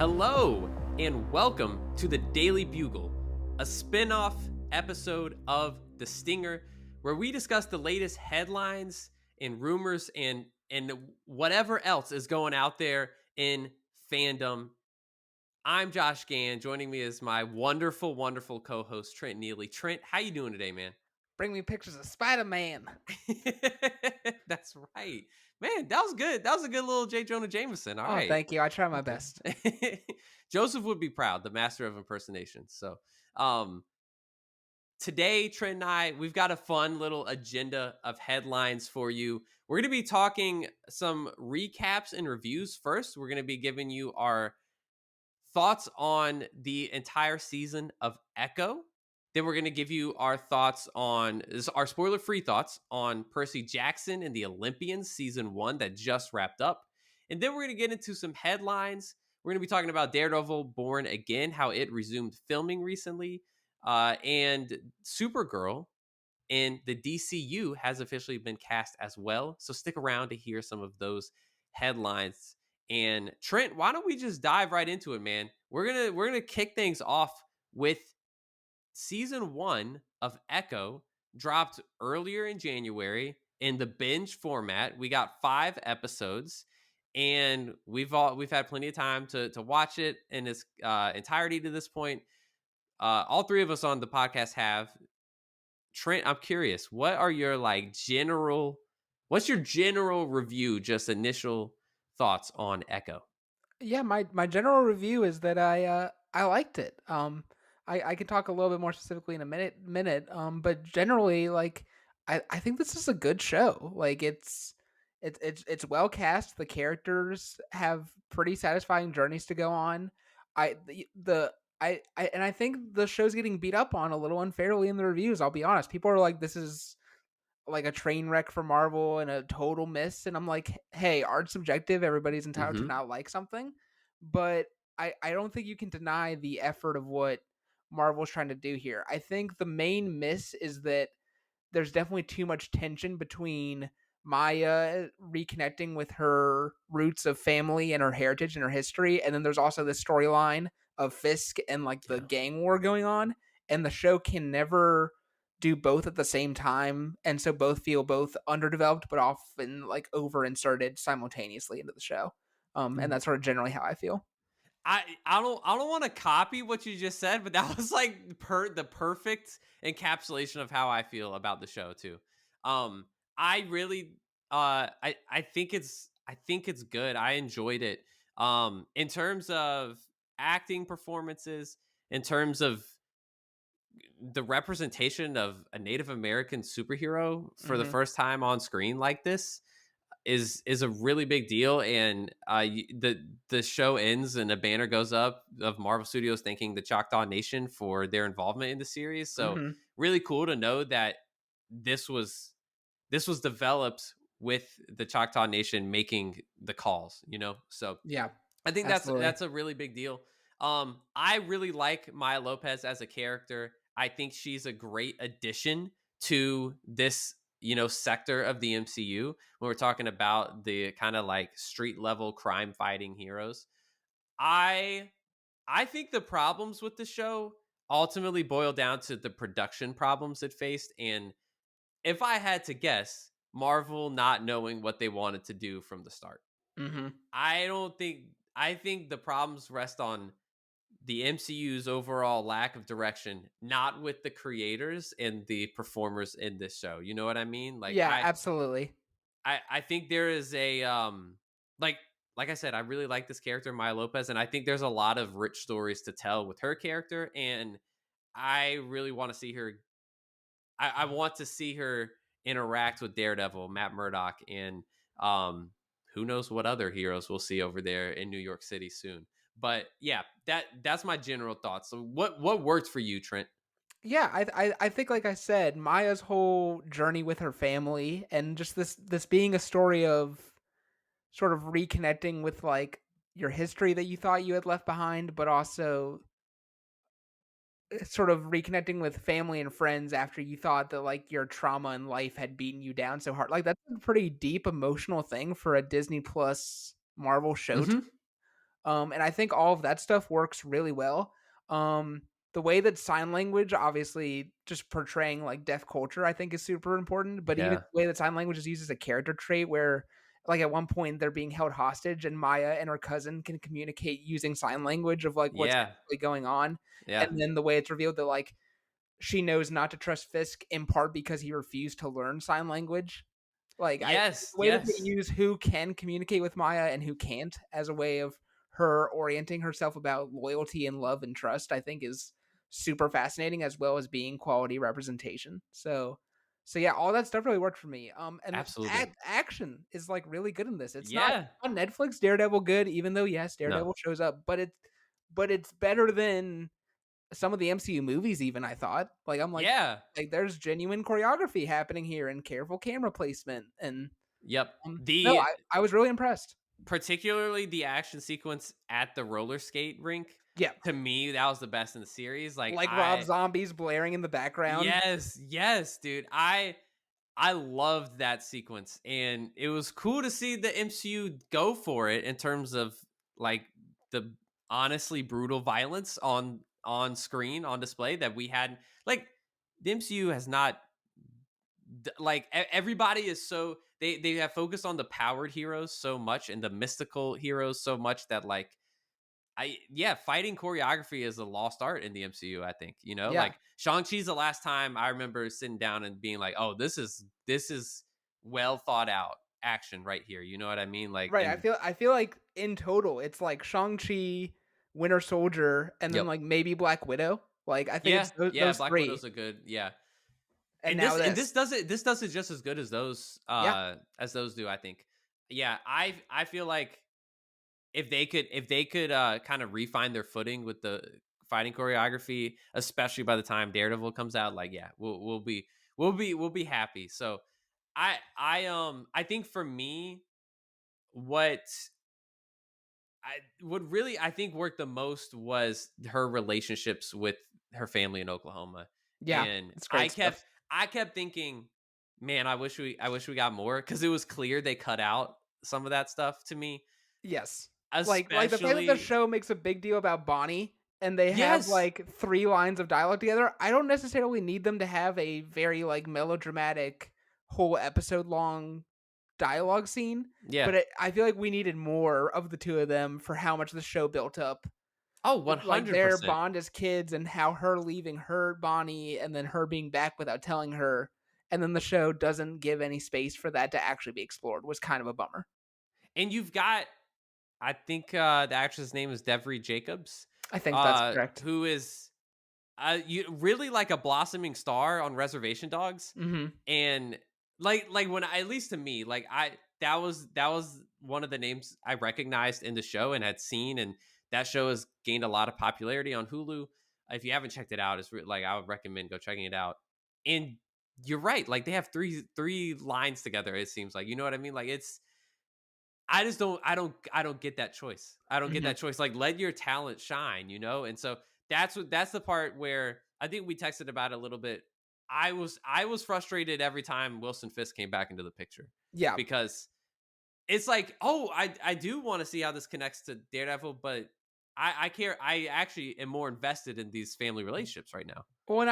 Hello, and welcome to the Daily Bugle, a spinoff episode of The Stinger, where we discuss the latest headlines and rumors and whatever else is going out there in fandom. I'm Josh Gann. Joining me is my wonderful, wonderful co-host Trent Neely. Trent, how you doing today, man? Bring me pictures of Spider-Man. That's right. Man, that was good. That was a good little J. Jonah Jameson. All right. Thank you. I try my best. Joseph would be proud, the master of impersonation. So today, Trent and I, we've got a fun little agenda of headlines for you. We're going to be talking some recaps and reviews first. We're going to be giving you our thoughts on the entire season of Echo. Then we're going to give you our thoughts on our spoiler-free thoughts on Percy Jackson and the Olympians season 1 that just wrapped up. And then we're going to get into some headlines. We're going to be talking about Daredevil Born Again, how it resumed filming recently, and Supergirl in the DCU has officially been cast as well. So stick around to hear some of those headlines. And Trent, why don't we just dive right into it, man? We're gonna kick things off with season 1 of Echo, dropped earlier in January in the binge format. We got 5 episodes, and we've had plenty of time to watch it in its entirety to this point. All 3 of us on the podcast have. Trent, I'm curious, what's your general review, just initial thoughts on Echo? Yeah, my general review is that I liked it. I can talk a little bit more specifically in a minute. But generally, like I think this is a good show. Like it's well cast. The characters have pretty satisfying journeys to go on. I think the show's getting beat up on a little unfairly in the reviews. I'll be honest. People are like, this is like a train wreck for Marvel and a total miss. And I'm like, hey, art's subjective. Everybody's entitled to not like something. But I don't think you can deny the effort of what Marvel's trying to do here. I think the main miss is that there's definitely too much tension between Maya reconnecting with her roots of family and her heritage and her history. And then there's also this storyline of Fisk and like the gang war going on. And the show can never do both at the same time, and so both feel both underdeveloped but often like over inserted simultaneously into the show. And that's sort of generally how I feel. I don't want to copy what you just said, but that was like the perfect encapsulation of how I feel about the show too. I really I think it's good. I enjoyed it. In terms of acting performances, in terms of the representation of a Native American superhero for the first time on screen like this is a really big deal. And the show ends and a banner goes up of Marvel Studios thanking the Choctaw Nation for their involvement in the series. So really cool to know that this was developed with the Choctaw Nation making the calls, So yeah, I think that's a really big deal. I really like Maya Lopez as a character. I think she's a great addition to this, sector of the MCU when we're talking about the kind of like street level crime fighting heroes. I think the problems with the show ultimately boil down to the production problems it faced. And if I had to guess, Marvel not knowing what they wanted to do from the start. I think the problems rest on the MCU's overall lack of direction, not with the creators and the performers in this show. You know what I mean? Like, yeah, absolutely. I think there is a like I said, I really like this character, Maya Lopez, and I think there's a lot of rich stories to tell with her character, and I really want to see her. I want to see her interact with Daredevil, Matt Murdock, and who knows what other heroes we'll see over there in New York City soon. But yeah, that's my general thoughts. So what worked for you, Trent? Yeah, I think, like I said, Maya's whole journey with her family and just this being a story of sort of reconnecting with like your history that you thought you had left behind, but also sort of reconnecting with family and friends after you thought that like your trauma in life had beaten you down so hard. Like that's a pretty deep emotional thing for a Disney Plus Marvel show. And I think all of that stuff works really well. The way that sign language, obviously, just portraying like deaf culture, I think is super important. But even Yeah. the way that sign language is used as a character trait, where like at one point they're being held hostage, and Maya and her cousin can communicate using sign language of like what's Yeah. actually going on, Yeah. and then the way it's revealed that like she knows not to trust Fisk in part because he refused to learn sign language. Like, I Yes. the way that they Yes. use who can communicate with Maya and who can't as a way of her orienting herself about loyalty and love and trust, I think is super fascinating as well as being quality representation. So yeah, all that stuff really worked for me. And Absolutely. action is like really good in this. It's not Yeah. on Netflix Daredevil good, even though yes, No. Daredevil shows up, but it's better than some of the MCU movies even, I thought. Like, I'm Yeah. like, there's genuine choreography happening here and careful camera placement, and, Yep. no, The I was really impressed. particularly the action sequence at the roller skate rink, Yeah, to me, that was the best in the series. Like, like Rob Zombie's blaring in the background. yes, yes, dude. I loved that sequence, and it was cool to see the MCU go for it in terms of like the honestly brutal violence on screen on display that we had. Like, the MCU has not like everybody is so they have focused on the powered heroes so much and the mystical heroes so much that like I yeah, fighting choreography is a lost art in the MCU, I think. Yeah, Like Shang-Chi's the last time I remember sitting down and being like, "Oh, this is well thought out action right here." You know what I mean? Like right, and I feel like in total, it's like Shang-Chi, Winter Soldier, and then, yep. like, maybe Black Widow. Like, I think Yeah, it's yeah, those Black 3, Widow's a good yeah. and This now and this. this does it just as good Yeah, as those do, I think. Yeah, I feel like if they could kind of refine their footing with the fighting choreography, especially by the time Daredevil comes out, like yeah, we'll be happy. So I think for me, what what really I think worked the most was her relationships with her family in Oklahoma. yeah, And it's I great stuff. kept I kept thinking, man, I wish we got more because it was clear they cut out some of that stuff to me. Yes. Like the fact that the Especially show makes a big deal about Bonnie and they have yes. like 3 lines of dialogue together, I don't necessarily need them to have a very like melodramatic whole episode long dialogue scene, Yeah. but I feel like we needed more of the 2 of them for how much the show built up. Oh, Like their 100%. bond as kids and how her leaving hurt Bonnie and then her being back without telling her, and then the show doesn't give any space for that to actually be explored was kind of a bummer. And you've got I think the actress name is Devery Jacobs, I think that's correct. who is you really like a blossoming star on Reservation Dogs. Mhm. And like when at least to me, like I that was one of the names I recognized in the show and had seen, and that show has gained a lot of popularity on Hulu. If you haven't checked it out, like I would recommend go checking it out. And you're right, like they have three lines together. It seems like, you know what I mean. Like it's I just I don't get that choice. I don't get Mhm. that choice. Like let your talent shine, you know? And so that's the part where I think we texted about it a little bit. I was frustrated every time Wilson Fisk came back into the picture Yeah. because it's like, oh, I do want to see how this connects to Daredevil, but I care. I actually am more invested in these family relationships right now. When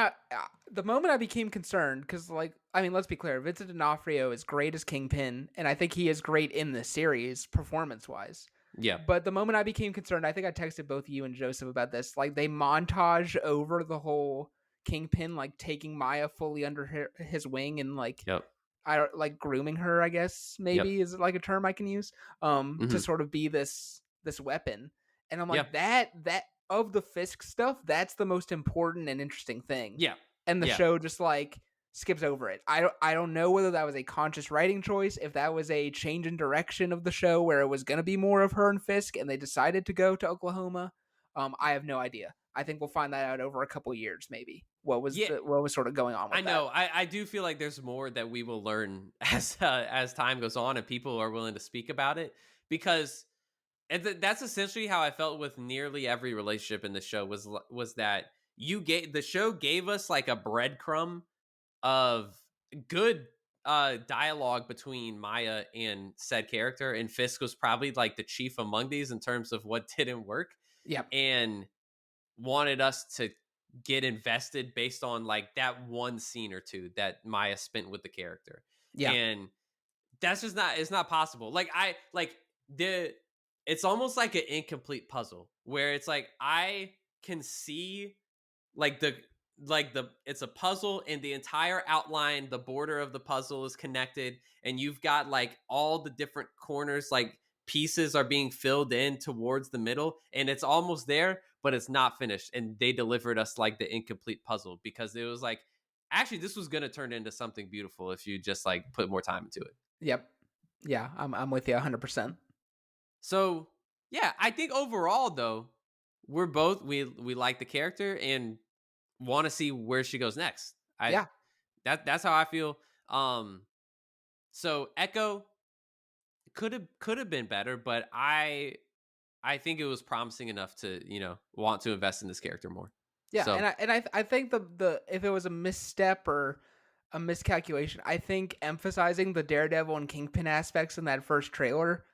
the moment I became concerned, because like, I mean, let's be clear, Vincent D'Onofrio is great as Kingpin, and I think he is great in the series performance wise. Yeah. But the moment I became concerned, I think I texted both you and Joseph about this. Like they montage over the whole Kingpin, like taking Maya fully under his wing and like Yep. I don't like grooming her, I guess Yep. maybe is like a term I can use, to Hmm. sort of be this weapon. And I'm Yeah. like, that of the Fisk stuff, that's the most important and interesting thing. Yeah. And the Yeah. show just like skips over it. I don't know whether that was a conscious writing choice, if that was a change in direction of the show where it was gonna be more of her and Fisk and they decided to go to Oklahoma. I have no idea. I think we'll find that out over a couple years, maybe. Yeah. What was sort of going on I with that? know. I do feel like there's more that we will learn as time goes on and people are willing to speak about it, because that's essentially how I felt with nearly every relationship in the show was that the show gave us like a breadcrumb of good dialogue between Maya and said character, and Fisk was probably like the chief among these in terms of what didn't work, Yep. and wanted us to get invested based on like that one scene or two that Maya spent with the character. Yeah. And that's just not, it's not possible. Like I like the it's almost like an incomplete puzzle where it's like I can see like the it's a puzzle and the entire outline, the border of the puzzle is connected, and you've got like all the different corners, like pieces are being filled in towards the middle, and it's almost there but it's not finished, and they delivered us like the incomplete puzzle because it was like actually this was going to turn into something beautiful if you just like put more time into it. Yep. Yeah, I'm with you 100%. So yeah, I think overall though, we're both we like the character and want to see where she goes next. I Yeah. that's how I feel. So Echo could have been better, but I think it was promising enough to, want to invest in this character more. Yeah, So and I think the if it was a misstep or a miscalculation, I think emphasizing the Daredevil and Kingpin aspects in that first trailer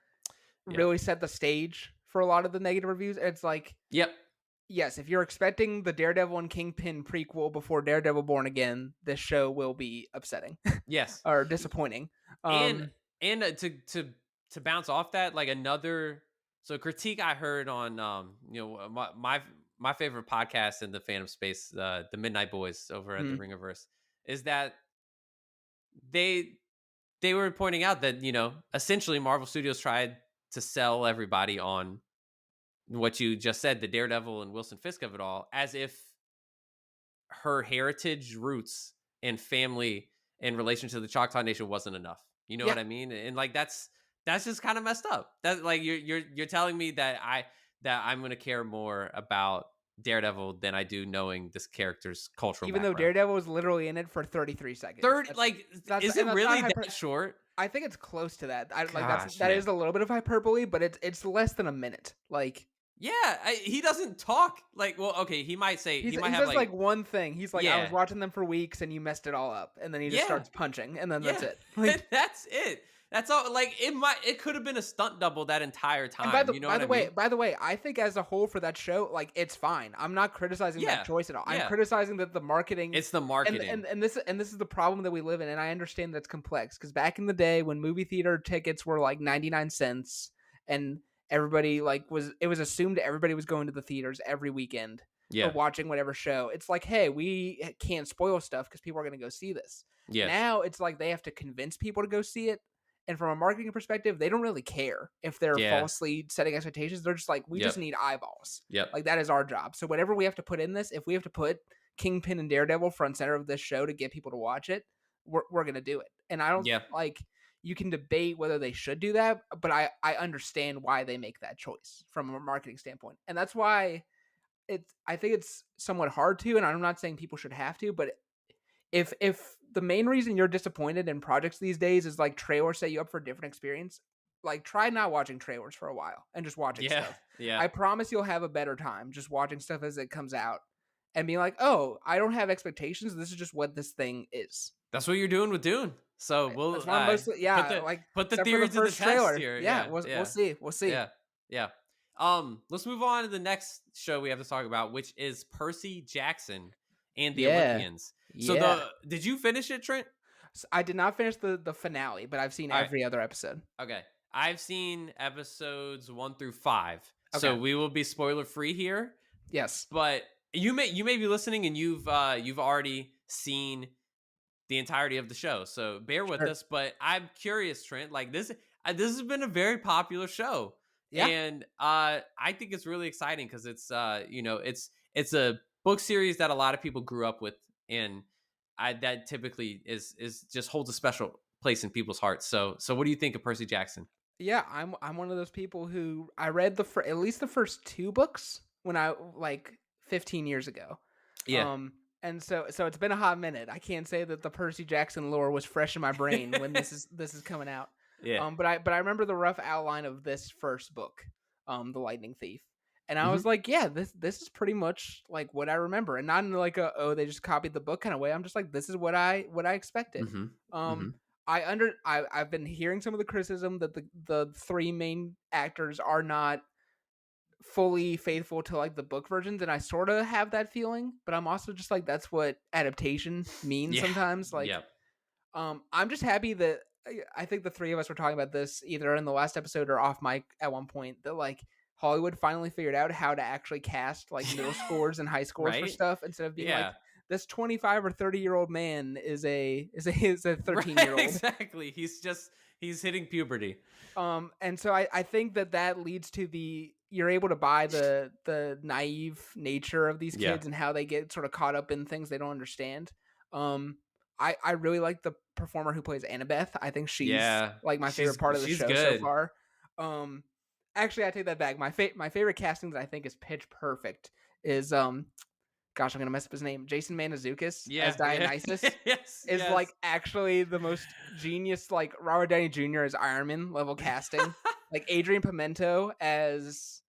yeah. really set the stage for a lot of the negative reviews. It's like, Yep. yes, if you're expecting the Daredevil and Kingpin prequel before Daredevil Born Again, this show will be upsetting Yes. or disappointing. And Um, to bounce off that, like another so critique I heard on my favorite podcast in the fandom space, the Midnight Boys over at the mm, Ringerverse, is that they they were pointing out that essentially Marvel Studios tried to sell everybody on what you just said, the Daredevil and Wilson Fisk of it all, as if her heritage roots and family in relation to the Choctaw Nation wasn't enough. You know what yeah, I mean? And like that's just kind of messed up. That like you're telling me that I'm going to care more about Daredevil than I do knowing this character's cultural even though background. Daredevil was literally in it for 33 seconds. Third, like, That's is it and that's not really hyper. that short? I think it's close to that. Gosh, That man. is a little bit of hyperbole, but it's less than a minute. Like Yeah, he doesn't talk like. Well, okay, he might say he might he have says like like one thing. He's like, I was yeah, watching them for weeks and you messed it all up, and then he just yeah, starts punching, and then that's yeah. it. Like, That's it. That's all. Like it could have been a stunt double that entire and time. You know what I mean? by the way, I think as a whole for that show, like it's fine. I'm not criticizing that Yeah, choice at all. I'm yeah. criticizing that the marketing It's the marketing. and this is the problem that we live in, and I understand that's complex because back in the day when movie theater tickets were like 99 cents and everybody like was it was assumed everybody was going to the theaters every weekend or Yeah, watching whatever show. It's like, hey, we can't spoil stuff because people are going to go see this. yes, Now it's like they have to convince people to go see it. And from a marketing perspective, they don't really care if they're yeah, falsely setting expectations. They're just like, we just yep, need eyeballs. yep, Like that is our job. So whatever we have to put in this, if we have to put Kingpin and Daredevil front and center of this show to get people to watch it, we're gonna do it. And I don't yeah, like you can debate whether they should do that, but I understand why they make that choice from a marketing standpoint. And that's why I think it's somewhat hard to, and I'm not saying people should have to, but if the main reason you're disappointed in projects these days is like trailers set you up for a different experience, like try not watching trailers for a while and just watching yeah, stuff. yeah. I promise you'll have a better time just watching stuff as it comes out and being like, oh, I don't have expectations. This is just what this thing is. That's what you're doing with Dune. So That's we'll why I'm mostly put yeah, the like put the except for the theory to the first test trailer. here. Yeah, Yeah, we'll yeah, see. We'll see. yeah, yeah. Let's move on to the next show we have to talk about, which is Percy Jackson and the Yeah. Olympians. So Yeah. did you finish it, Trent? I did not finish the finale, but I've seen All right. every other episode. Okay. I've seen episodes 1 through 5. So Okay. we will be spoiler free here. Yes. But you may be listening and you've already seen the entirety of the show. So bear with Sure. us. But I'm curious, Trent. Like this has been a very popular show. Yeah. And I think it's really exciting because it's it's a book series that a lot of people grew up with, and that typically is just holds a special place in people's hearts. So what do you think of Percy Jackson? Yeah, I'm one of those people who I read at least the first 2 books when I like 15 years ago. Yeah. Um and so it's been a hot minute. I can't say that the Percy Jackson lore was fresh in my brain when this is coming out. Yeah. But I remember the rough outline of this first book, The Lightning Thief. And I was Hmm. like, yeah, this is pretty much like what I remember, and not in like a oh they just copied the book kind of way. I'm just like this is what I expected. Hmm. Um Hmm. I've been hearing some of the criticism that the three main actors are not fully faithful to like the book versions, and I sort of have that feeling, but I'm also just like that's what adaptation means Yeah. sometimes. Like, Yep. I'm just happy that I think the three of us were talking about this either in the last episode or off mic at one point that like Hollywood finally figured out how to actually cast like middle schoolers and high schoolers for Right? stuff instead of being Yeah. like this 25 or 30-year-old man is a Right, 13-year-old. exactly. He's hitting puberty. And so I think that that leads to the you're able to buy the naive nature of these Yeah. kids and how they get sort of caught up in things they don't understand. Um, I really like the performer who plays Annabeth. I think she's Yeah. like my favorite part of the She's show so good. far. Um, actually, I take that back. My favorite casting that I think is pitch perfect is gosh, I'm gonna mess up his name. Jason Mantzoukas as Yeah, yeah. Dionysus Yes, is yes. like actually the most genius, like Robert Downey Jr. as Iron Man level casting. Like Adrian Pimento as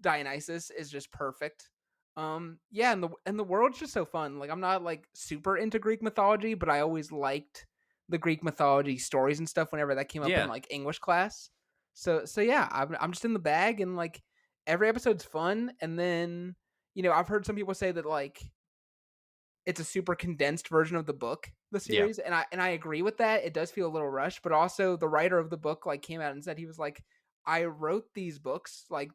Dionysus is just perfect. Yeah, and the world's just so fun. Like I'm not like super into Greek mythology, but I always liked the Greek mythology stories and stuff whenever that came up in Yeah. like English class. So yeah, I'm just in the bag and like every episode's fun. And then I've heard some people say that like it's a super condensed version of the book, the Yeah. series, and I agree with that. It does feel a little rushed, but also the writer of the book like came out and said he was like, I wrote these books like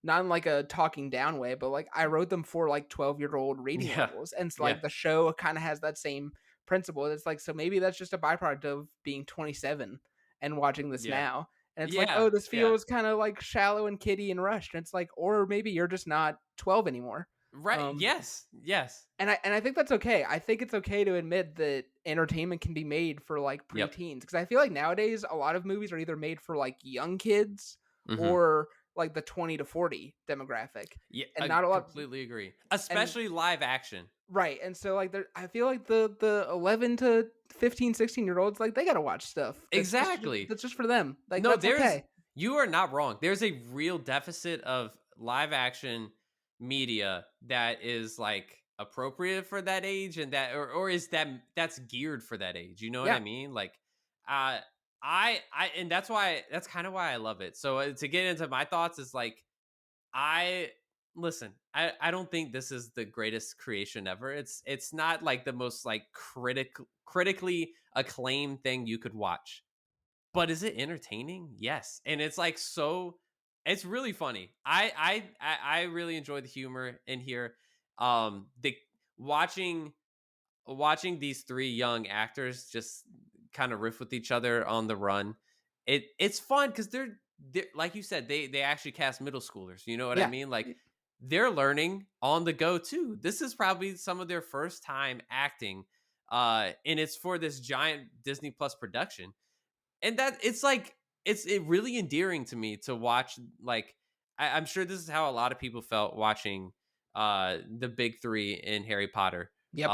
not in like a talking down way, but like I wrote them for like 12-year-old reading Yeah. levels. And it's Yeah. like the show kind of has that same principle. It's like, so maybe that's just a byproduct of being 27 and watching this Yeah. now. And it's like, Yeah. oh, this Yeah. feels kind of like shallow and kiddie and rushed. And it's like, or maybe you're just not 12 anymore. Right. Um, Yes. Yes. and I think that's okay. I think it's okay to admit that entertainment can be made for like Yep. preteens because I feel like nowadays a lot of movies are either made for like young kids Mhm. or like the 20 to 40 demographic, Yeah, and I not a lot. completely agree. And Especially live action. right, and so like I feel like the 11 to 15, 16-year olds like they gotta watch stuff Exactly. that's just for them. Like No, that's there's okay. you are not wrong. There's a real deficit of live action media that is like appropriate for that age and that or is that's geared for that age. You know what I Yeah, mean? Like uh I and that's kind of why I love it. So to get into my thoughts is like I listen, I don't think this is the greatest creation ever. It's not like the most like critically acclaimed thing you could watch, but is it entertaining? Yes. And it's like it's really funny. I really enjoy the humor in here. The watching watching these three young actors just kind of riff with each other on the run. It's fun because they're like you said, they actually cast middle schoolers. You know what I yeah, mean? Like they're learning on the go too. This is probably some of their first time acting. And it's for this giant Disney Plus production and that it's like it really endearing to me to watch like I'm sure this is how a lot of people felt watching the big three in Harry Potter yep.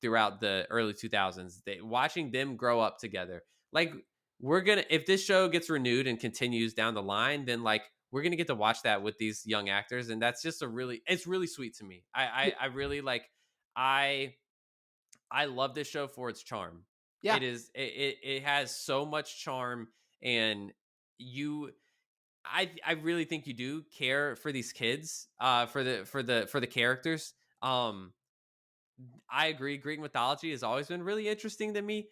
throughout the early 2000s watching them grow up together like we're gonna if this show gets renewed and continues down the line then like we're gonna get to watch that with these young actors and that's just it's really sweet to me I really like I I love this show for its charm. Yeah, It has so much charm and you I really think you do care for these kids for the characters. I agree Greek mythology has always been really interesting to me.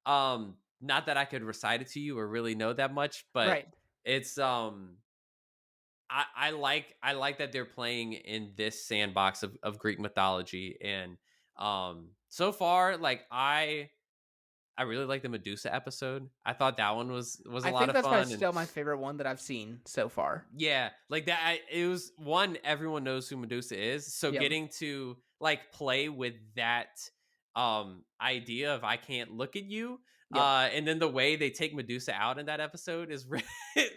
Not that I could recite it to you or really know that much, but right. it's I like that they're playing in this sandbox of Greek mythology and so far like I really like the Medusa episode. I thought that one was a I lot think of that's probably fun and still my favorite one that I've seen so far. yeah, like that it was one everyone knows who Medusa is. So Yep. getting to like play with that idea of I can't look at you Yep. and then the way they take Medusa out in that episode is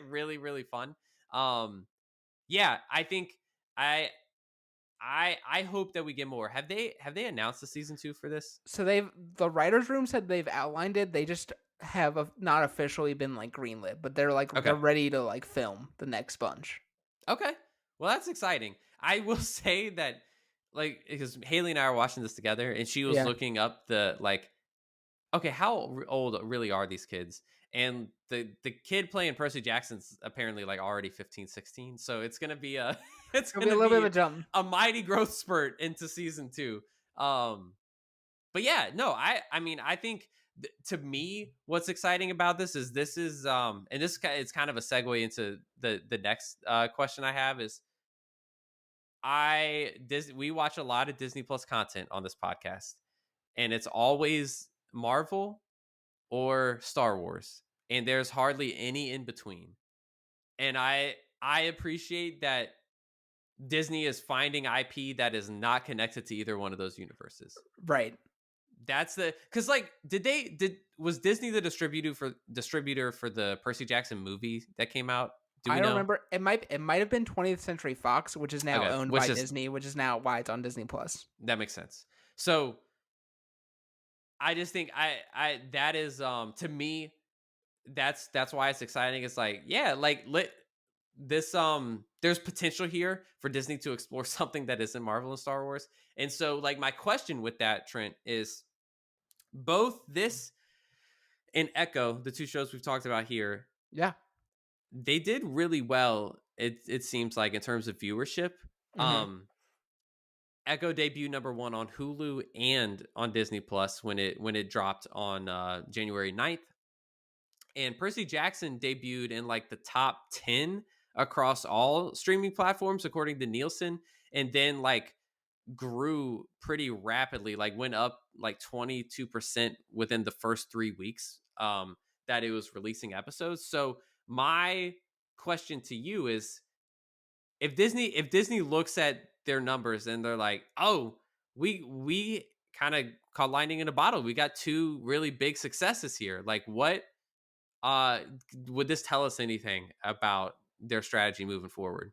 really fun. Um yeah, I think I I hope that we get more. Have they announced the season 2 for this? So the writers' room said they've outlined it. They just have not officially been like greenlit, but they're Okay. ready to like film the next bunch. Okay. Well, that's exciting. I will say that, like, because Haley and I are watching this together, and she was Yeah. looking up the like okay, how old really are these kids? And the kid playing Percy Jackson's apparently like already 15, 16. So it's gonna be a it's It'll be a gonna little bit of be a jump. a mighty growth spurt into season two. Um, but yeah, no, I mean I think to me what's exciting about this is and it's kind of a segue into the next question I have is we watch a lot of Disney Plus content on this podcast, and it's always Marvel or Star Wars, and there's hardly any in between. And I appreciate that Disney is finding IP that is not connected to either one of those universes. Right. That's the because like did was Disney the distributor for the Percy Jackson movie that came out? Do I we don't know? remember. It might have been 20th Century Fox, which is now Okay, owned which by is Disney, which is now why it's on Disney Plus. that makes sense. So I just think I that is to me that's why it's exciting. It's like, yeah, like this there's potential here for Disney to explore something that isn't Marvel and Star Wars. And so like my question with that, Trent, is both this and Echo, the two shows we've talked about here, Yeah. they did really well, it seems like, in terms of viewership. Hmm. Um Echo debuted #1 on Hulu and on Disney Plus when it dropped on January 9th. And Percy Jackson debuted in like the top 10 across all streaming platforms according to Nielsen, and then like grew pretty rapidly, like went up like 22% within the first 3 weeks that it was releasing episodes. So my question to you is, if Disney looks at their numbers and they're like, "Oh, we kind of caught lightning in a bottle. We got two really big successes here." Like what uh, would this tell us anything about their strategy moving forward?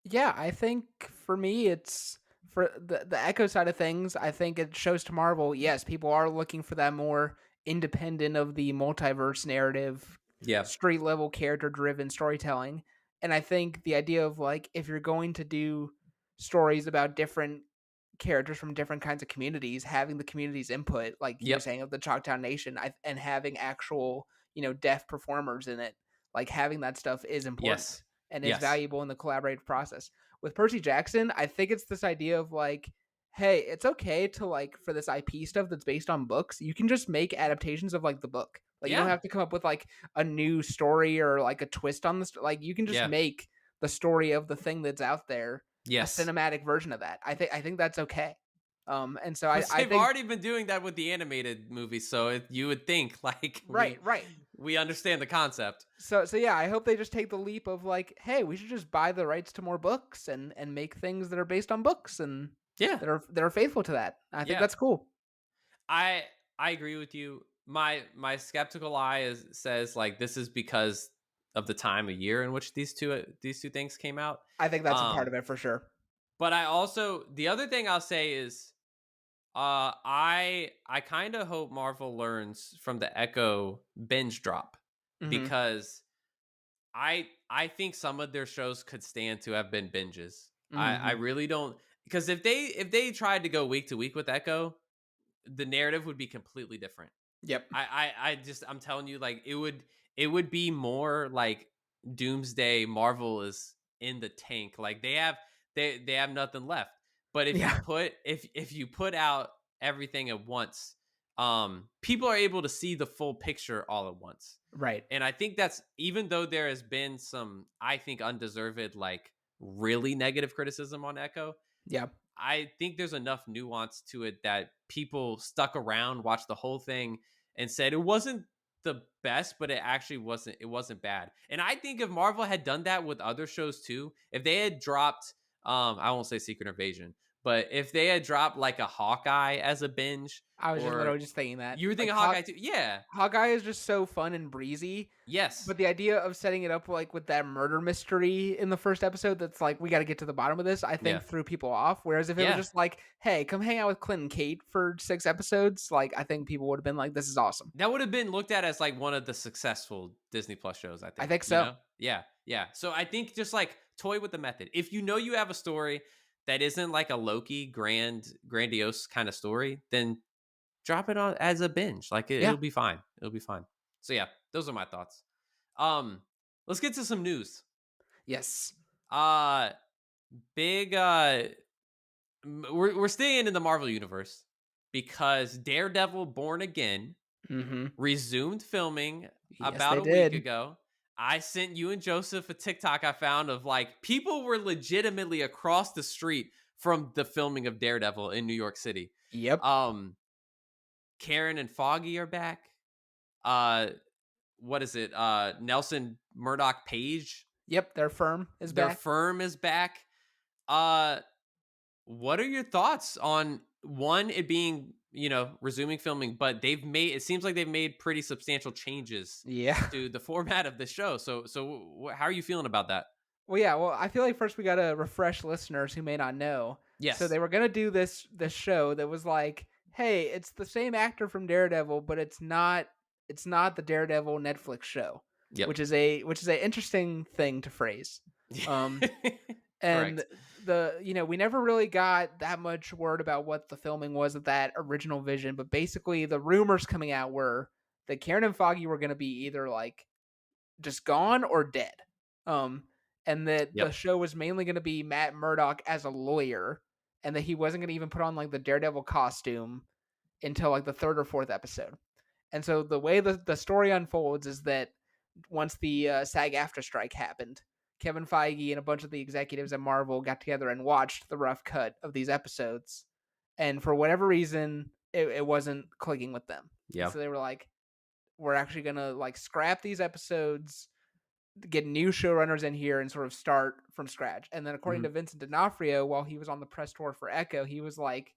Yeah, I think for me, it's for the Echo side of things. I think it shows to Marvel. Yes, people are looking for that more independent of the multiverse narrative, Yeah. street level character driven storytelling. And I think the idea of like if you're going to do stories about different characters from different kinds of communities, having the community's input, like you were Yep. saying of the Chalktown Nation, and having actual, deaf performers in it, like having that stuff is important Yes. and is Yes. valuable in the collaborative process. With Percy Jackson, I think it's this idea of like, hey, it's okay to like for this IP stuff that's based on books, you can just make adaptations of like the book. Like you don't Yeah. have to come up with like a new story or like a twist on this. Like you can just Yeah. make the story of the thing that's out there a Yes. cinematic version of that. I think that's okay. And so I Because I they've think already been doing that with the animated movies, so you would think like right, right. we understand the concept. So yeah, I hope they just take the leap of like, hey, we should just buy the rights to more books and make things that are based on books and Yeah. that are faithful to that. I think Yeah. that's cool. I I agree with you. My skeptical eye says like this is because of the time of year in which these two things came out. I think that's a part Um, of it for sure. but I also the other thing I'll say is I kind of hope Marvel learns from the Echo binge drop, Hmm. because I think some of their shows could stand to have been binges. I Hmm. really don't, because if they tried to go week to week with Echo, the narrative would be completely different. Yep. I'm telling you, like it would be more like Doomsday. Marvel is in the tank. Like they have nothing left. But if you Yeah. put if you put out everything at once, people are able to see the full picture all at once. Right. And I think that's, even though there has been some, I think, undeserved, like really negative criticism on Echo, Yeah. I think there's enough nuance to it that people stuck around, watched the whole thing, and said it wasn't the best, but it actually wasn't. It wasn't bad. And I think if Marvel had done that with other shows too, if they had dropped, I won't say Secret Invasion, but if they had dropped like a Hawkeye as a binge, I was just or literally just thinking that. you were Like thinking Hawkeye too, yeah, Hawkeye is just so fun and breezy. yes, But the idea of setting it up like with that murder mystery in the first episode that's like we got to get to the bottom of this, I yeah, think threw people off. Whereas if it was yeah. just like, hey, come hang out with Clint and Kate for 6 episodes, like I think people would have been like, this is awesome. That would have been looked at as like one of the successful Disney Plus shows, I I think. think so. Yeah, yeah. So I think just like toy with the method. If you know you have a story that isn't like a Loki grandiose kind of story, then drop it on as a binge. Like Yeah. it'll be fine. It'll be fine. So yeah, those are my thoughts. Um, let's get to some news. Yes. Uh big we're staying in the Marvel universe because Daredevil Born Again Mhm. resumed filming Yes, about they a week did. ago. I sent you and Joseph a TikTok I found of like people were legitimately across the street from the filming of Daredevil in New York City. Yep. Um Karen and Foggy are back. Uh what is it? Nelson Murdoch Page, Yep, their firm is their back. firm is back. Uh what are your thoughts on one it being, resuming filming, but it seems like they've made pretty substantial changes Yeah. to the format of the show. So how are you feeling about that? Well, yeah, well, I feel like first we gotta refresh listeners who may not know. So Yes. they were gonna do this show that was like, hey, it's the same actor from Daredevil, but it's not the Daredevil Netflix show, Yep. which is a interesting thing to phrase. Um Correct. and we never really got that much word about what the filming was of that original vision, but basically the rumors coming out were that Karen and Foggy were gonna be either like just gone or dead. Um, and that the Yep. show was mainly going to be Matt Murdock as a lawyer, and that he wasn't going to even put on like the Daredevil costume until like the third or fourth episode. And so the way the story unfolds is that once the SAG-AFTRA strike happened, Kevin Feige and a bunch of the executives at Marvel got together and watched the rough cut of these episodes, and for whatever reason, it wasn't clicking with them. And Yeah. so they were like, "We're actually gonna like scrap these episodes, get new showrunners in here and sort of start from scratch." And then according to Mhm. Vincent D'Onofrio, while he was on the press tour for Echo, he was like,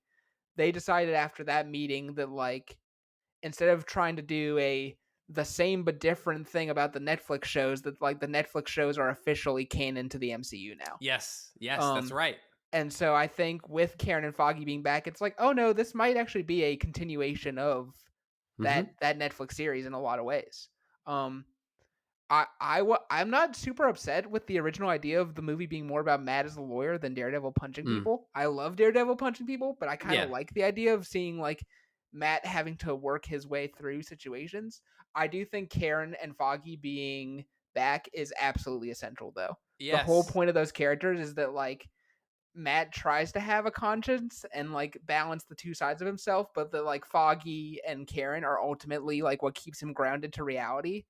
they decided after that meeting that like instead of trying to do a the same but different thing about the Netflix shows, that like the Netflix shows are officially canon to the MCU now. Yes. Yes, that's Um right. and so I think with Karen and Foggy being back, it's like, oh no, this might actually be a continuation of Mhm. that Netflix series in a lot of ways. Um I'm not super upset with the original idea of the movie being more about Matt as a lawyer than Daredevil punching Mm. people. I love Daredevil punching people, but I kind of Yeah. like the idea of seeing like Matt having to work his way through situations. I do think Karen and Foggy being back is absolutely essential though. The whole Yes. point of those characters is that like Matt tries to have a conscience and like balance the two sides of himself, but the like Foggy and Karen are ultimately like what keeps him grounded to reality.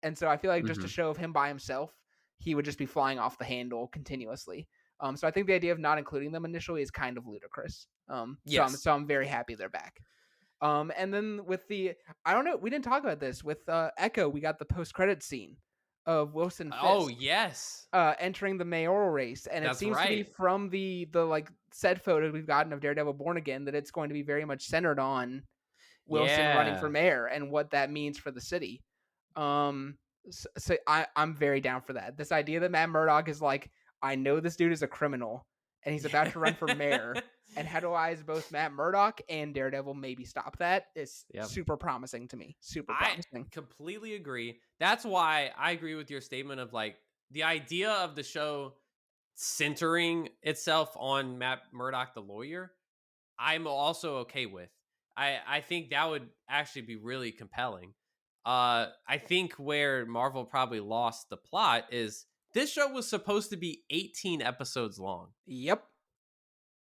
And so I feel like just a Mhm. show of him by himself, he would just be flying off the handle continuously. So I think the idea of not including them initially is kind of ludicrous. So I'm Yes. so I'm very happy they're back. And then with the I don't know, we didn't talk about this with Echo. We got the post credit scene of Wilson Oh, Fisk yes. entering the mayoral race, and it That's seems to be right. from the like set photos we've gotten of Daredevil Born Again that it's going to be very much centered on Wilson running for Yeah. mayor and what that means for the city. Um, I'm very down for that. This idea that Matt Murdock is like, I know this dude is a criminal and he's about to run for mayor. And how do I, as both Matt Murdock and Daredevil, maybe stop that? Is Yep. super promising to me. Super I promising. completely agree. That's why I agree with your statement of like the idea of the show centering itself on Matt Murdock, the lawyer. I'm also okay with. I think that would actually be really compelling. I think where Marvel probably lost the plot is this show was supposed to be 18 episodes long. Yep.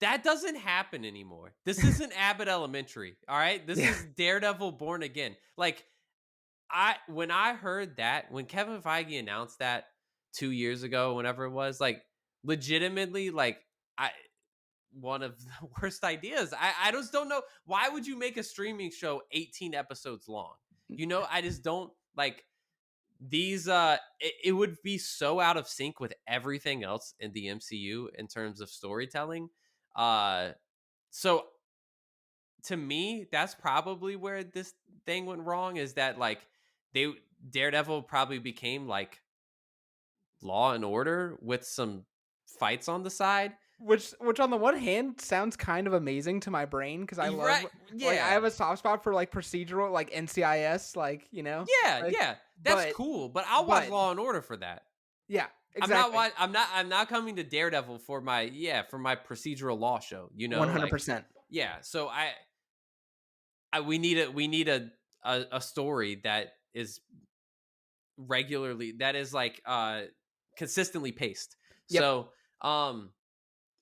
That doesn't happen anymore. This isn't Abbott Elementary, all right? This Yeah. is Daredevil Born Again. Like when I heard that, when Kevin Feige announced that 2 years ago, whenever it was, like legitimately like I one of the worst ideas. I just don't know why would you make a streaming show 18 episodes long? I just don't like these it would be so out of sync with everything else in the MCU in terms of storytelling. So to me, that's probably where this thing went wrong is that like they Daredevil probably became like Law and Order with some fights on the side. Which on the one hand sounds kind of amazing to my brain because I love Right. like I have Yeah. a soft spot for like procedural like NCIS Yeah, like yeah. That's but cool, but I'll watch but Law and Order for that. yeah, I'm not exactly. wa- I'm not coming to Daredevil for my procedural law show, like 100%. yeah, so we need a story that is like consistently paced. Yep. So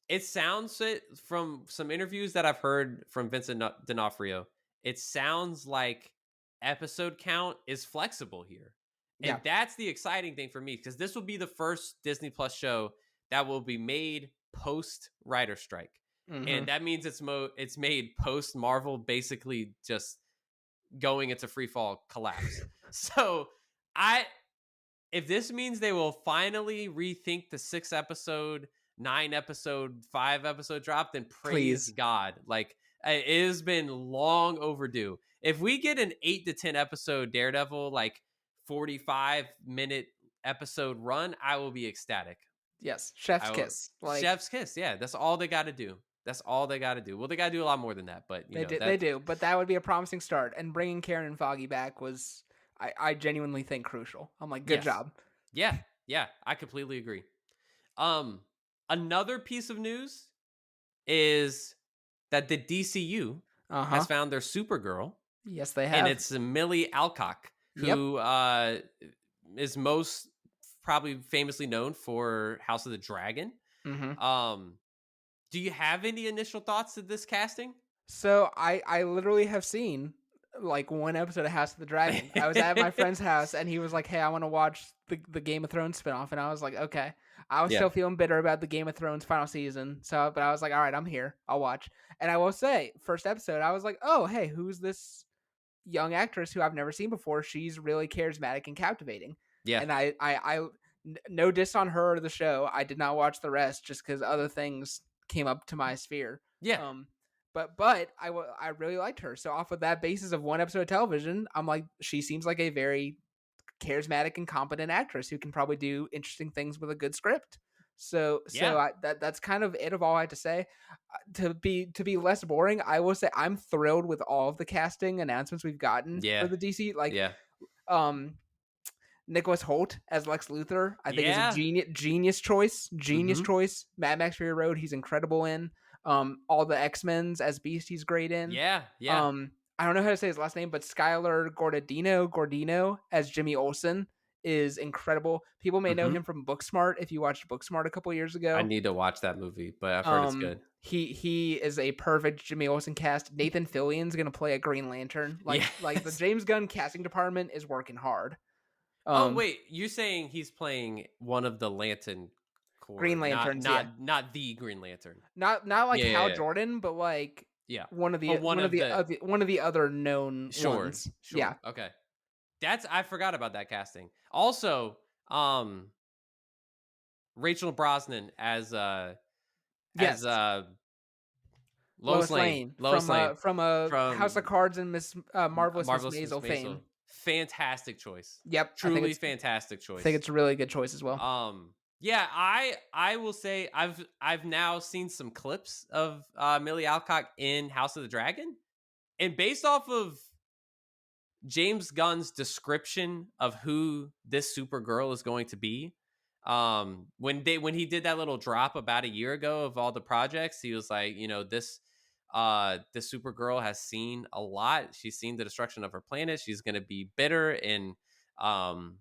it sounds it from some interviews that I've heard from Vincent D'Onofrio. It sounds like episode count is flexible here, Yeah. and that's the exciting thing for me because this will be the first Disney Plus show that will be made post writer strike, Hmm. and that means it's made post Marvel basically just going into free fall collapse. So I if this means they will finally rethink the 6 episode, 9 episode, 5 episode drop, then praise Please. God. Like it has been long overdue. If we get an 8 to 10 episode Daredevil, like 45-minute episode run, I will be ecstatic. Yes. Chef's I will kiss. Like chef's kiss. Yeah, that's all they got to do. That's all they got to do. Well, they got to do a lot more than that, but they do. They that's do. But that would be a promising start. And bringing Karen and Foggy back was, I genuinely think, crucial. I'm like, good yes. job. Yeah. Yeah, I completely agree. Um Another piece of news is that the DCU Uh has huh. found their Supergirl, Yes, they and have. it's Milly Alcock, Yep. who is most probably famously known for House of the Dragon. Hmm. Um, do you have any initial thoughts of this casting? So I literally have seen like one episode of House of the Dragon. I was at my friend's house and he was like, "Hey, I want to watch the Game of Thrones spinoff," and I was like, "Okay." I was Yeah, still feeling bitter about the Game of Thrones final season, so but I was like, "All right, I'm here. I'll watch." And I will say, first episode, I was like, "Oh, hey, who's this young actress who I've never seen before? She's really charismatic and captivating." yeah, And no diss on her or the show. I did not watch the rest just because other things came up to my sphere. yeah, Um, but I really liked her. So off of that basis of one episode of television, I'm like, she seems like a very charismatic and competent actress who can probably do interesting things with a good script. yeah, That's kind of it of all I had to say. To be less boring, I will say I'm thrilled with all of the casting announcements we've gotten for yeah, the DC. Like, yeah, um, Nicholas Holt as Lex Luthor, I think is a yeah. genius choice. Genius Mm-hmm. choice. Mad Max Fury Road, he's incredible in. All the X-Men's as Beast, he's great in. Yeah, yeah. I don't know how to say his last name, but Skylar Gordino as Jimmy Olsen is incredible. People may know Mm-hmm. him from Booksmart if you watched Booksmart a couple years I ago. need to watch that movie, but I've heard it's good. He is a perfect Jimmy Olsen cast. Nathan Fillion's gonna play a Green Lantern. Like the Yes. James Gunn casting department is working hard. Oh Um, wait, you're saying he's playing one of the Lantern Corps, Green not Lanterns, yeah. not the Green Lantern. Not like Yeah, yeah, Hal yeah. Jordan, but like Yeah. one of But one of the one of the other known sure, ones. Yeah. sure. Okay. That's I forgot about that casting. Also, Rachel Brosnan as Yes. Lois Lane. Lois Lois Lane Lane from House of from Cards and Miss Marvelous Miss Marvelous Miss Maisel Maisel. fame. Fantastic choice. Yep, Truly fantastic I think choice. it's a really good choice as well. Yeah, I will say I've now seen some clips of Milly Alcock in House of the Dragon, and based off of James Gunn's description of who this Supergirl is going to be, when he did that little drop about a year ago of all the projects, he was like, this Supergirl has seen a lot. She's seen the destruction of her planet. She's going to be bitter and um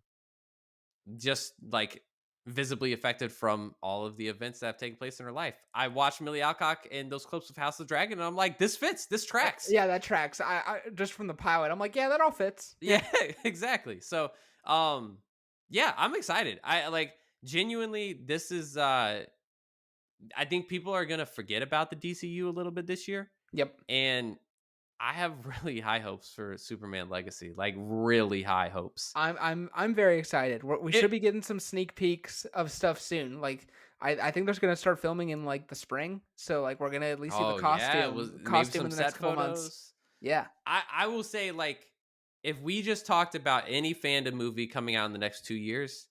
just like visibly affected from all of the events that have taken place in her life. I watched Milly Alcock in those clips of House of the Dragon, and I'm like, this fits, this tracks. Yeah, that tracks. I just from the pilot, I'm like, yeah, that all fits. Yeah, exactly. So, yeah, I'm excited. I like genuinely. This is. I think people are gonna forget about the DCU a little bit this year, Yep. and I have really high hopes for Superman Legacy. Like really high hopes. I'm very excited. We should It. be getting some sneak peeks of stuff soon. Like I think they're gonna start filming in like the spring, so like we're gonna at least see the Oh yeah, it was maybe costume some in the set next couple months. photos. Yeah. I will say, like, if we just talked about any fandom movie coming out in the next 2 years,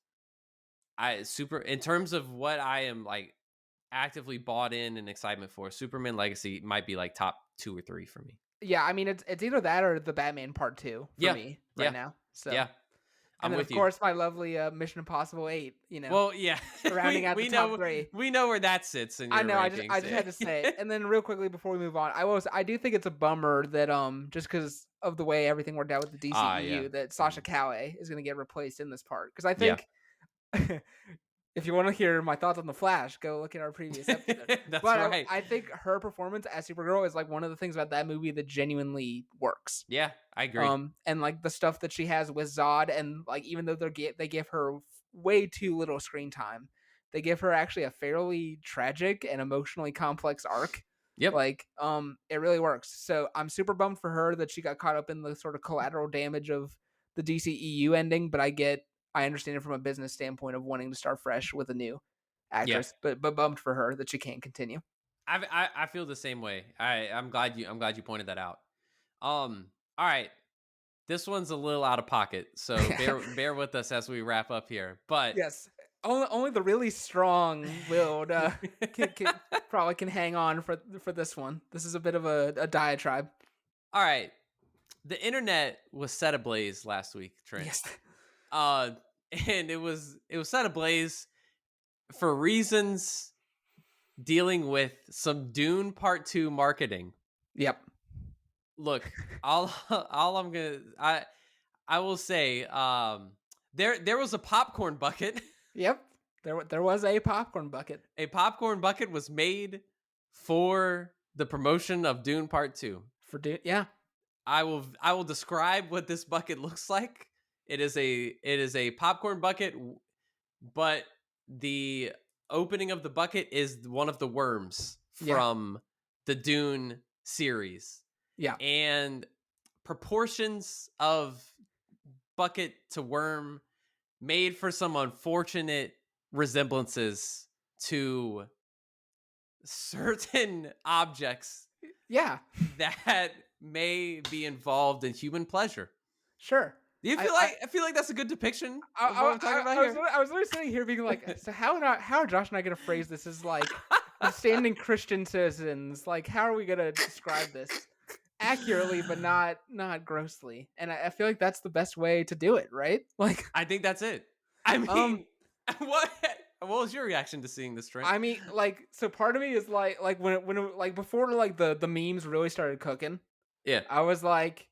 in terms of what I am like actively bought in and excitement for, Superman Legacy might be like top 2 or 3 for me. Yeah, I mean it's either that or the Batman Part 2 for Yeah, me right yeah, now. So yeah. And I'm then, of with you. course, my lovely Mission Impossible 8, Well, yeah, rounding out the top 3. we know where that sits in I your know, I rankings. just had to say it. And then real quickly before we move on, I do think it's a bummer that just because of the way everything worked out with the Ah, yeah, DCEU that Sasha mhm, Calle is going to get replaced in this part because I yeah. think if you want to hear my thoughts on the Flash, go look at our previous episode. That's But right. I think her performance as Supergirl is like one of the things about that movie that genuinely works. Yeah, I agree. And like the stuff that she has with Zod, and like even though they give her way too little screen time, they give her actually a fairly tragic and emotionally complex arc. Yep. Like, it really works. So I'm super bummed for her that she got caught up in the sort of collateral damage of the DCEU ending, but I understand it from a business standpoint of wanting to start fresh with a new Yeah. actress, but bummed for her that she can't continue. I feel the same way. I'm glad you pointed that out. All right. This one's a little out of pocket, so bear with us as we wrap up here. But Yes, only the really strong-willed probably can hang on for this one. This is a bit of a diatribe. all right, the internet was set ablaze last week, Trent. Yes. Uh, and it was set ablaze for reasons dealing with some Dune Part 2 marketing. Yep. Look, all I will say, there was a popcorn bucket. Yep. There was a popcorn bucket A popcorn bucket was made for the promotion of Dune Part 2. for yeah. I will describe what this bucket looks like. It is a popcorn bucket, but the opening of the bucket is one of the worms Yeah. from the Dune series. Yeah. And proportions of bucket to worm made for some unfortunate resemblances to certain objects Yeah. that may be involved in human pleasure. Sure. Do you feel I feel like that's a good depiction of what I'm talking about here? I was literally sitting here being like, so how are Josh and I going to phrase this as like standing Christian citizens? Like, how are we going to describe this accurately, but not grossly? And I feel like that's the best way to do it, right? Like, I think that's it. I mean, what was your reaction to seeing this, Trent? I mean, like, so part of me is like when before like the memes really started cooking, Yeah. I was like,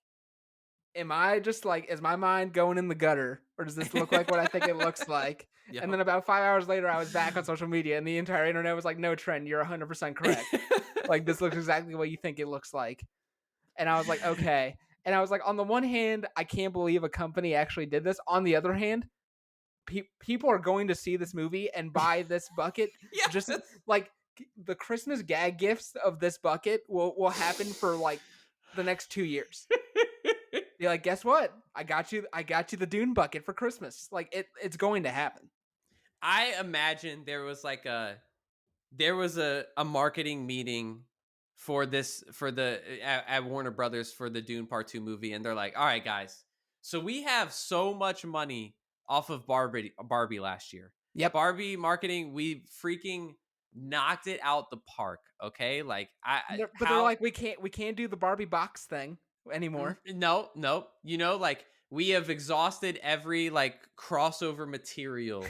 am I just like, is my mind going in the gutter, or does this look like what I think it looks like? Yep. And then about 5 hours later, I was back on social media, and the entire internet was like, "No, Trent, you're 100% correct. Like, this looks exactly what you think it looks like." And I was like, "Okay." And I was like, on the one hand, I can't believe a company actually did this. On the other hand, people are going to see this movie and buy this bucket. Yes. Just like the Christmas gag gifts of this bucket will happen for like the next 2 years. You're like, guess what? I got you the Dune bucket for Christmas. Like it's going to happen. I imagine there was like a marketing meeting for this at Warner Brothers for the Dune Part 2 movie, and they're like, all right, guys, so we have so much money off of Barbie last year. Yep. Barbie marketing, we freaking knocked it out the park. Okay, like they're like, we can't do the Barbie box thing anymore. No, you know, like we have exhausted every like crossover material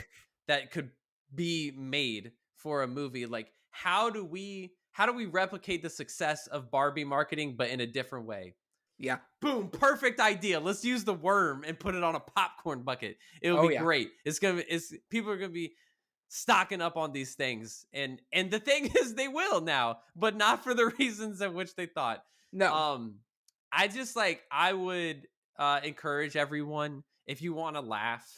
that could be made for a movie. Like how do we replicate the success of Barbie marketing but in a different way? Yeah. Boom, perfect idea. Let's use the worm and put it on a popcorn bucket. It'll be great. People are going to be stocking up on these things, and the thing is they will now, but not for the reasons at which they thought. No. I would encourage everyone, if you want to laugh,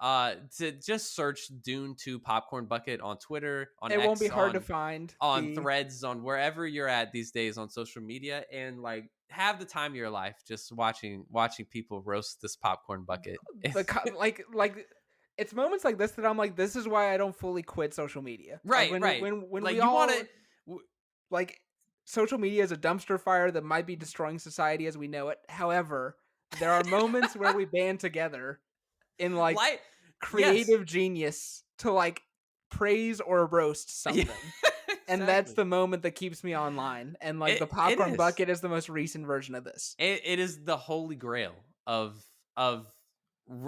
to just search Dune 2 popcorn bucket on Twitter, on it X, won't be hard to find, on Threads, on wherever you're at these days on social media, and like have the time of your life just watching people roast this popcorn bucket. like it's moments like this that I'm like, this is why I don't fully quit social media. Right, like when like we you all want to like, social media is a dumpster fire that might be destroying society as we know it. However, there are moments where we band together in like creative genius to like praise or roast something. Yeah, exactly. And that's the moment that keeps me online. And like the popcorn bucket is the most recent version of this. It is the holy grail of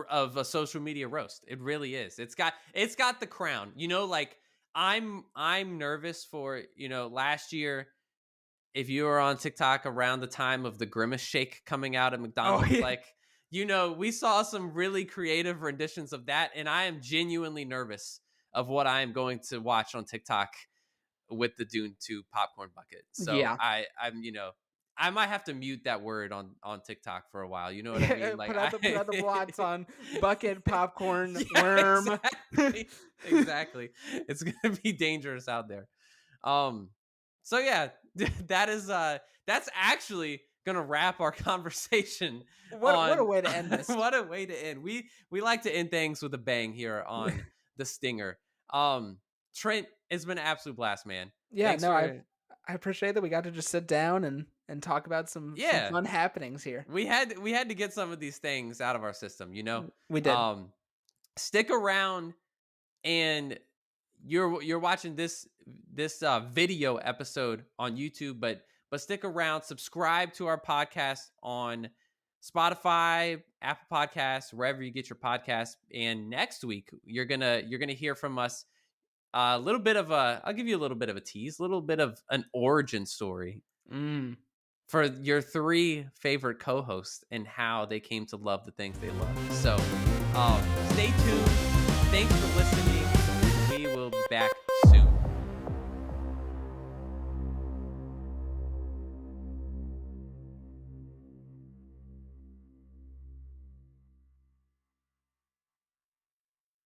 of a social media roast. It really is. It's got the crown. Like I'm nervous for, last year, if you were on TikTok around the time of the Grimace Shake coming out at Oh McDonald's, yeah. like, we saw some really creative renditions of that, and I am genuinely nervous of what I am going to watch on TikTok with the Dune 2 popcorn bucket. So Yeah. I might have to mute that word on TikTok for a while. You know what I mean? Like Put out the blots on bucket, popcorn, yeah, worm. exactly. It's gonna be dangerous out there. Um, so yeah, that's actually gonna wrap our conversation What a on way to end this. what a way to end. We like to end things with a bang here on the Stinger. Trent, it's been an absolute blast, man. Yeah, Thanks no, for I appreciate that we got to just sit down and talk about some yeah. fun happenings here. We had to get some of these things out of our system, We did. Um, stick around, and you're watching this video episode on YouTube, but stick around, subscribe to our podcast on Spotify, Apple Podcasts, wherever you get your podcasts. And next week you're gonna hear from us a little bit of I'll give you a little bit of a tease, a little bit of an origin story Mm. for your 3 favorite co-hosts and how they came to love the things they love. So stay tuned. Thanks for